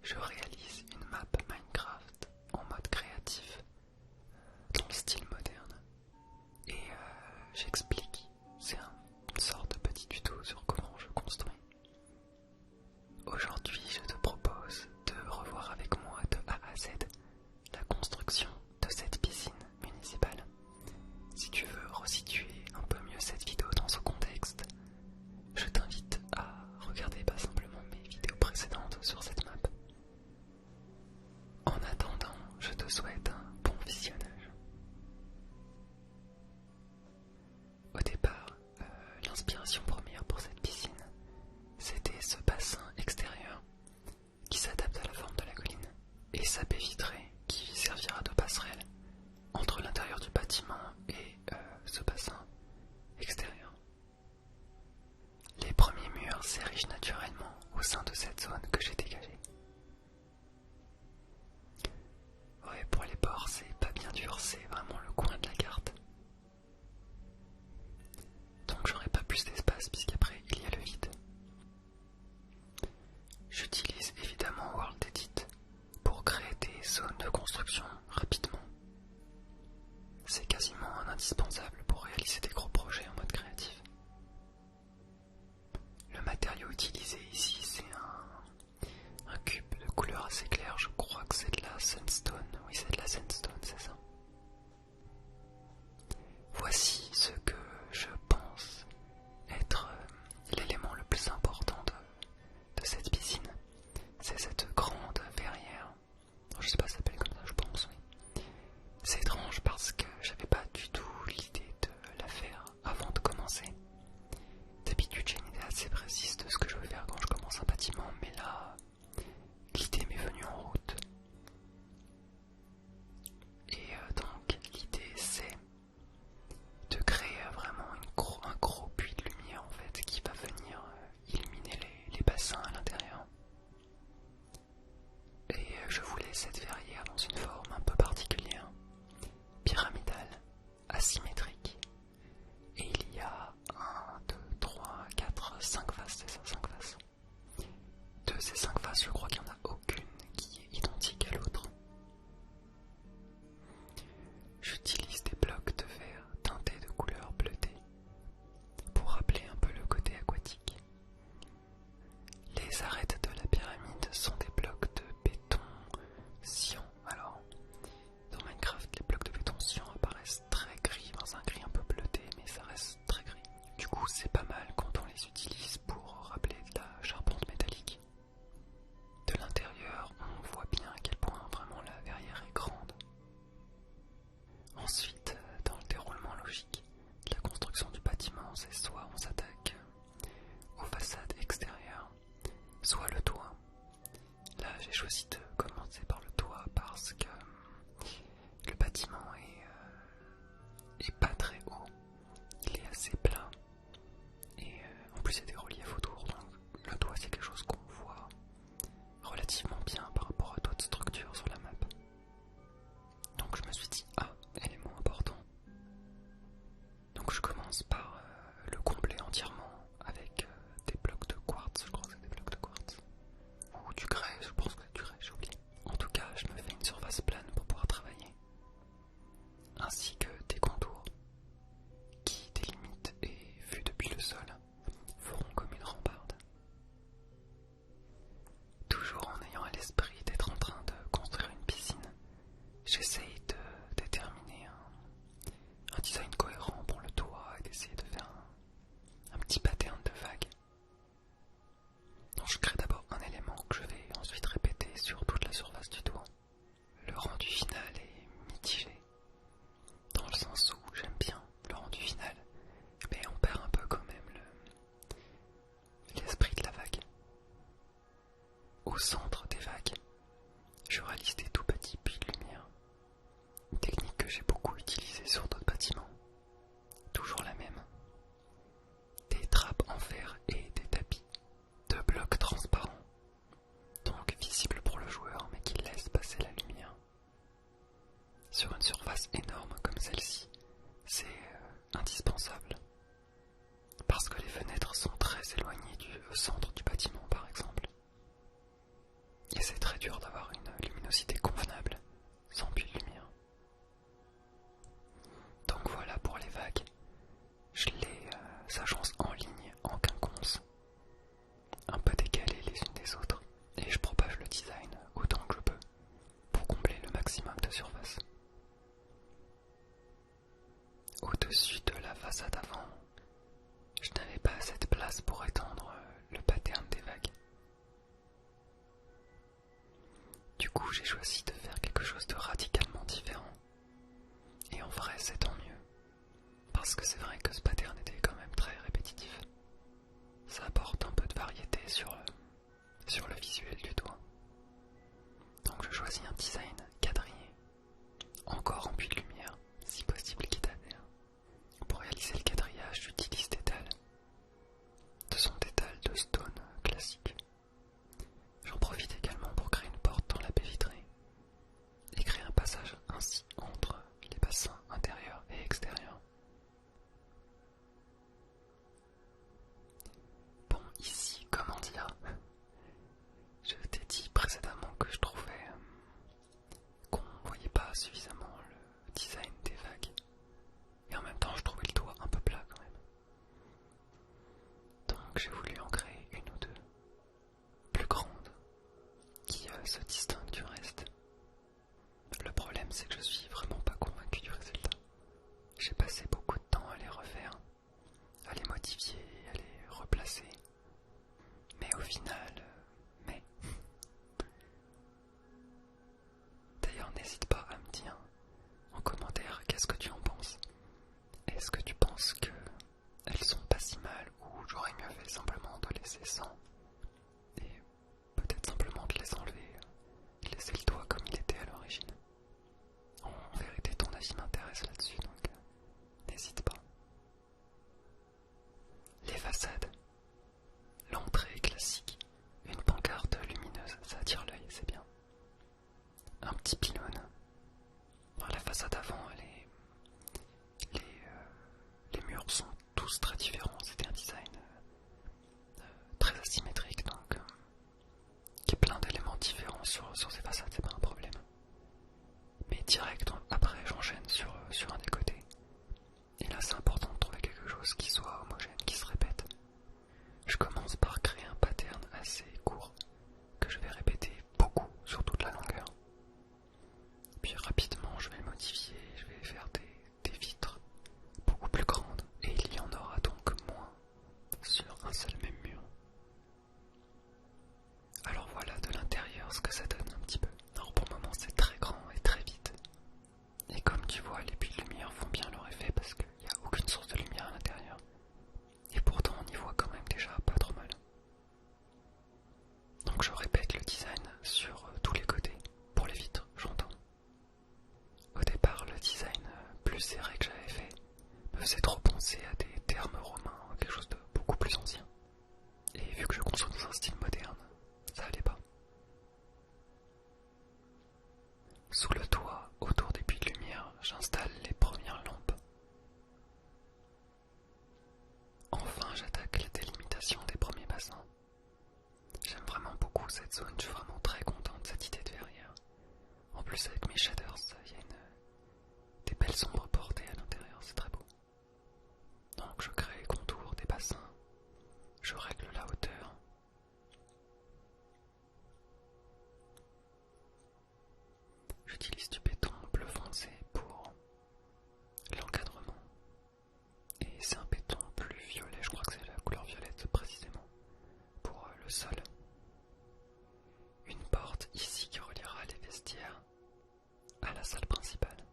je réalise une map Minecraft en mode créatif, dans le style moderne. Et j'explique, c'est une sorte de petit tuto sur comment je construis. Aujourd'hui, je te propose de revoir avec moi de A à Z la construction de cette piscine municipale. Si tu veux resituer un peu mieux cette vidéo dans son contexte, je t'invite à regarder pas simplement mes vidéos précédentes sur cette map. En attendant, je te souhaite un bon visionnage. Au départ, l'inspiration première pour cette piscine, c'était ce bassin extérieur qui s'adapte à la forme de la colline et sa baie vitrée qui servira de passerelle entre l'intérieur du bâtiment et ce bassin extérieur. Les premiers murs s'érigent naturellement au sein de cette zone que j'ai dégagée. Ouais, pour les bords, c'est pas bien dur, c'est vraiment le coin de la carte. Donc j'aurai pas plus d'espace puisqu'après il y a le vide. J'utilise évidemment World Edit pour créer des zones de construction rapidement. C'est quasiment un indispensable pour réaliser des gros projets en mode créatif. Le matériau utilisé ici, c'est un cube de couleur assez claire, je crois que c'est de la sandstone. Oui, c'est de la sandstone, c'est ça. Voici ce que je pense être l'élément le plus important de cette piscine. C'est cette grande verrière. Je sais pas si ça s'appelle comme ça, je pense, oui. C'est étrange parce que j'avais pas du tout l'idée de la faire avant de commencer. D'habitude, j'ai une idée assez précise de ce que je veux faire quand je commence un bâtiment, mais là, l'idée m'est venue en route. Et donc, l'idée c'est de créer vraiment un gros puits de lumière en fait qui va venir illuminer les bassins à l'intérieur. Et je voulais cette verrière dans une forme un peu particulière, pyramidale, asymétrique. Et il y a 1, 2, 3, 4, 5 faces, c'est ça, 5 faces. De ces 5 faces, je crois qu'il n'y en a aucune qui est identique à l'autre. J'utilise des blocs de verre teintés de couleur bleutée pour rappeler un peu le côté aquatique. Les arêtes de la pyramide sont des blocs de béton cyan. Alors, dans Minecraft, les blocs de béton cyan apparaissent très gris, dans un gris un peu bleuté, mais ça reste très gris. Du coup, c'est pas mal quand on les utilise pour rappeler de la charpente métallique. De l'intérieur, on voit bien à quel point vraiment la verrière est grande. Ensuite, dans le déroulement logique de la construction du bâtiment, c'est soit on s'attaque aux façades extérieures, soit le toit. Là, j'ai choisi de commencer par le toit parce que le bâtiment est pas très haut, il est assez plat et en plus il y a des reliefs autour, donc le toit c'est quelque chose qu'on voit relativement bien par rapport à d'autres structures sur la map. Donc je me suis dit, élément important. Donc je commence par le combler entièrement avec des blocs de quartz, je crois que c'est des blocs de quartz. Ou du grès, je pense que c'est du grès, j'ai oublié. En tout cas, je me fais une surface plane pour pouvoir travailler. Ainsi que des contours qui délimitent et, vus depuis le sol, feront comme une rambarde. Toujours en ayant à l'esprit d'être en train de construire une piscine, j'essaye de déterminer un design cohérent pour le toit et d'essayer de faire un petit pattern de vagues. Donc je crée d'abord un élément que je vais ensuite répéter sur toute la surface du toit. Le rendu final est mitigé, dans le sens où j'aime bien le rendu final, mais on perd un peu quand même l'esprit de la vague. Au centre des vagues, je réalise des tout petits puits de lumière, une technique que j'ai beaucoup utilisée sur d'autres bâtiments. Toujours la même. Des trappes en fer et des tapis de blocs transparents, donc visibles pour le joueur mais qui laissent passer la lumière. Sur une surface énorme comme celle-ci, c'est indispensable. Parce que les fenêtres sont très éloignées du centre du bâtiment par exemple. Et c'est très j'ai choisi de faire quelque chose de radicalement différent. Et en vrai, c'est tant mieux. Parce que c'est vrai que ce pattern était quand même très répétitif. Ça apporte un peu de variété sur le visuel du doigt. Donc je choisis un design quadrillé, encore en puits de lumière, si possible quitte à verre. Pour réaliser le quadrillage, j'utilise des dalles. Ce sont des dalles de stone classiques. J'en profite également pour créer une porte dans la baie vitrée et créer un passage ainsi entre les bassins intérieurs et extérieurs. Bon, ici, comment dire, je t'ai dit précédemment que je trouvais qu'on voyait pas suffisamment le design des vagues. Et en même temps, je trouvais le toit un peu plat quand même. Donc j'ai voulu en créer une ou deux, plus grandes, qui se distinguent du reste. Le problème, c'est que je suis vraiment pas convaincu du résultat. J'ai passé beaucoup de temps à les refaire, à les modifier, à les replacer. Mais au final, D'ailleurs, n'hésite pas à me dire en commentaire qu'est-ce que tu en penses. Est-ce que tu penses que elles sont pas si mal ou j'aurais mieux fait simplement de laisser sans et peut-être simplement de les enlever, laisser le toit comme il était à l'origine. En vérité, ton avis m'intéresse là-dessus, donc n'hésite pas. Les façades. L'entrée classique. Une pancarte lumineuse, ça attire l'œil, c'est bien. Un petit pylône. Dans la façade avant, les murs sont tous très différents. C'était un design très asymétrique, donc qui est plein d'éléments différents sur ces façades, c'est pas un problème. Mais direct, après, j'enchaîne sur un des côtés. Et là, c'est important de trouver quelque chose qui soit homogène, qui se répète. Je commence par créer un pattern assez court que je vais répéter beaucoup sur toute la longueur. Puis rapidement, je vais le modifier, je vais faire des vitres beaucoup plus grandes et il y en aura donc moins sur un seul même mur. Alors voilà de l'intérieur ce que ça donne un petit peu. Alors pour le moment c'est très grand et très vite. Et comme tu vois, les puits de lumière font bien leur effet parce qu'il n'y a aucune source de lumière à l'intérieur. Et pourtant on y voit quand même déjà pas trop mal. Donc je répète le design sur tous les côtés, pour les vitres, j'entends. Au départ, le design plus serré que j'avais fait me faisait trop penser à des termes romains, quelque chose de beaucoup plus ancien. Et vu que je conçois dans un style moderne, ça allait pas. Sous le toit, autour des puits de lumière, j'installe les premières lampes. Enfin, j'attaque la délimitation des premiers bassins. J'aime vraiment beaucoup cette zone, je suis vraiment très content de cette idée de verrière. En plus, avec mes shaders, il y a des belles ombres portées à l'intérieur, c'est très beau. Donc je crée les contours des bassins, je règle la hauteur. J'utilise du béton bleu foncé pour l'encadrement. Et c'est un béton plus violet, je crois que c'est la couleur violette précisément, pour le sol. Une porte ici qui reliera les vestiaires à la salle principale.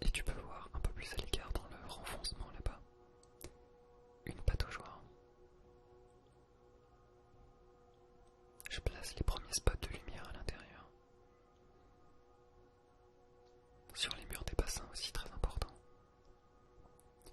Et tu peux voir un peu plus à l'écart dans le renfoncement là-bas, une pataugeoire. Je place les premiers spots de lumière à l'intérieur. Sur les murs des bassins aussi, très important.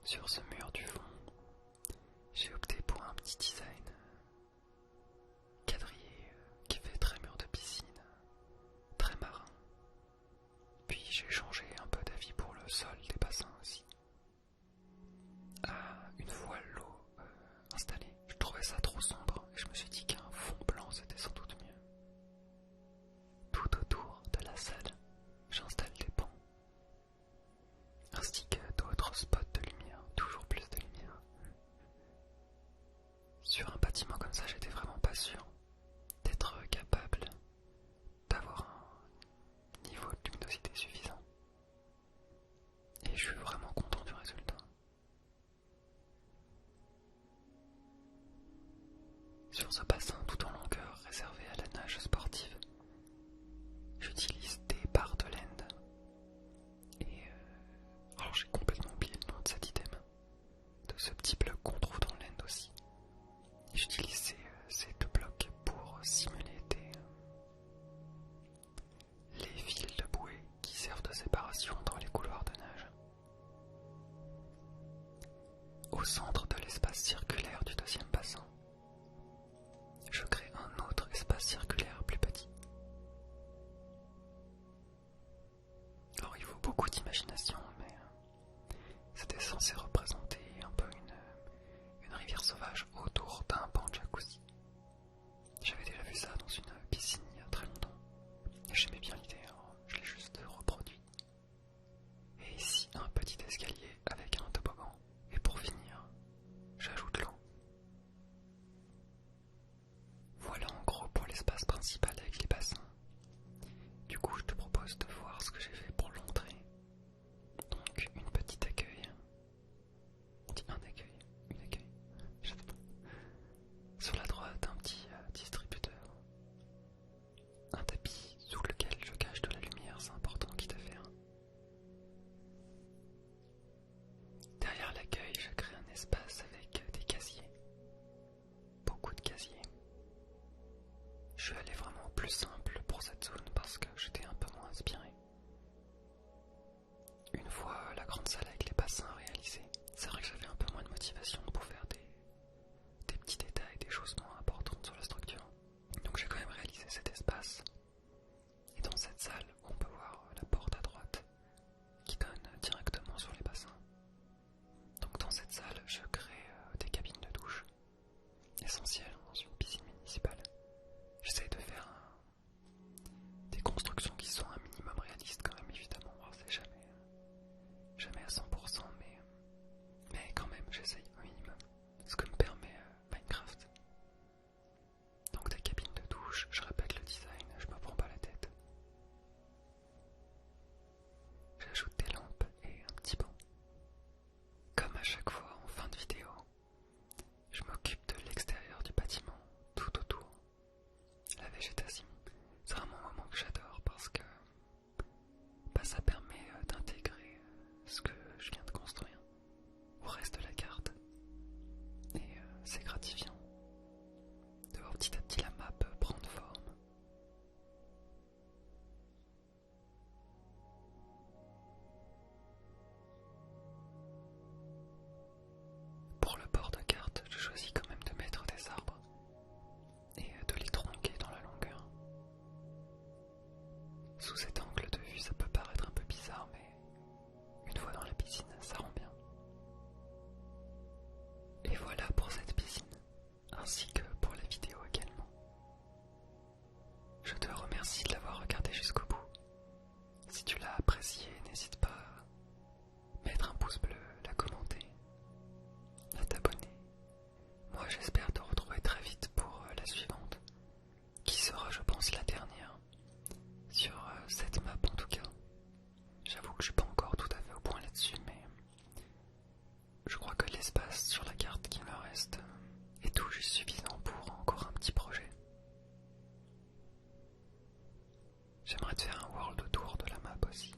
Sur ce mur du fond, j'ai opté pour un petit design quadrillé qui fait très mur de piscine, très marin. Puis j'ai changé un peu d'avis pour le sol des bassins aussi. Une fois l'eau installée, je trouvais ça trop sombre et je me suis dit qu'un fond blanc c'était sans doute mieux. Tout autour de la salle, j'installe des pans, ainsi que d'autres spots de lumière, toujours plus de lumière. Sur un bâtiment comme ça, j'étais vraiment pas sûr d'être capable d'avoir un niveau de luminosité suffisant. Et je suis vraiment content du résultat. Sur ce bassin tout en longueur réservé à la nage sportive, simuler les fils de bouée qui servent de séparation dans les couloirs de nage. Au centre de l'espace circulaire du deuxième bassin, je crée un autre espace circulaire plus petit. Alors il faut beaucoup d'imagination, mais c'était censé représenter un peu une rivière sauvage autour d'un banc de jacuzzi. J'avais déjà vu ça dans une piscine il y a très longtemps, et j'aimais bien l'idée, alors je l'ai juste reproduit. Et ici un petit escalier avec un toboggan, et pour finir, j'ajoute l'eau. Voilà en gros pour l'espace principal avec les bassins. Du coup je te propose de voir ce que j'ai fait pour l'entrée. Donc une petite accueil. On dit un accueil, une accueil, je sais pas. Sur la droite un petit distributeur. Un tapis sous lequel je cache de la lumière, c'est important quitte à faire. Derrière l'accueil, je crée un espace avec des casiers. Beaucoup de casiers. Je suis allé vraiment plus simple pour cette zone parce que j'étais un peu moins inspiré. Une fois la grande salle avec les bassins réalisée, c'est vrai que j'avais un peu moins de motivation pour faire des petits détails, des choses moins importantes sur la structure. Donc j'ai quand même réalisé cet espace. Et dans cette salle, on peut voir la porte à droite qui donne directement sur les bassins. Donc dans cette salle, je crée des cabines de douche, essentielles dans une piscine municipale. J'essaie de faire des constructions qui sont un minimum réalistes quand même, évidemment. Alors c'est jamais à 100%, mais quand même j'essaye au minimum. Ce que me permet Minecraft. Donc des cabines de douche, je répète le design, je me prends pas la tête. J'ajoute des lampes et un petit banc. Comme à chaque fois en fin de vidéo, je m'occupe de l'extérieur du bâtiment, tout autour. La végétation, c'est vraiment un moment que j'adore parce que ça permet d'intégrer ce que je viens de construire au reste de la carte. Et c'est gratifiant de voir petit à petit la map prendre forme. Pour le bord de carte, je choisis quand même de mettre des arbres et de les tronquer dans la longueur. Sous cet angle de vue, ça peut paraître un peu bizarre, mais une fois dans la piscine, ça rend bien. Et voilà pour cette piscine, ainsi que pour la vidéo également. Je te remercie de l'avoir regardé jusqu'au bout. Si tu l'as apprécié, n'hésite pas à mettre un pouce bleu, la commenter, à t'abonner. Moi j'espère te retrouver très vite pour la suivante, qui sera je pense la dernière, sur cette map en tout cas. J'avoue que je suis pas encore tout à fait au point là-dessus, mais je crois que l'espace sur la carte qui me reste est tout juste suffisant pour encore un petit projet. J'aimerais te faire un world tour de la map aussi,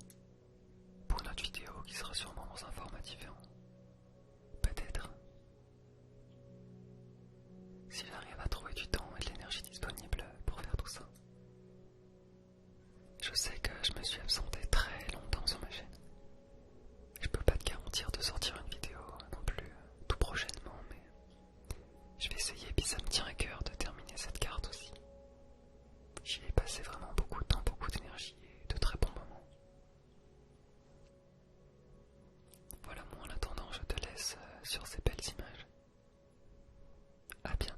pour une autre vidéo qui sera sûrement dans un format différent. Peut-être. Si j'arrive à trouver du temps et de l'énergie disponible pour faire tout ça. Je sais que je me suis absenté très longtemps sur ma chaîne. Je peux pas te garantir de sortir une vidéo non plus tout prochainement, mais je vais essayer, puis ça me tient à cœur de terminer cette carte aussi. J'y ai passé vraiment beaucoup de temps, beaucoup d'énergie et de très bons moments. Voilà, moi en attendant, je te laisse sur ces belles images. À bientôt.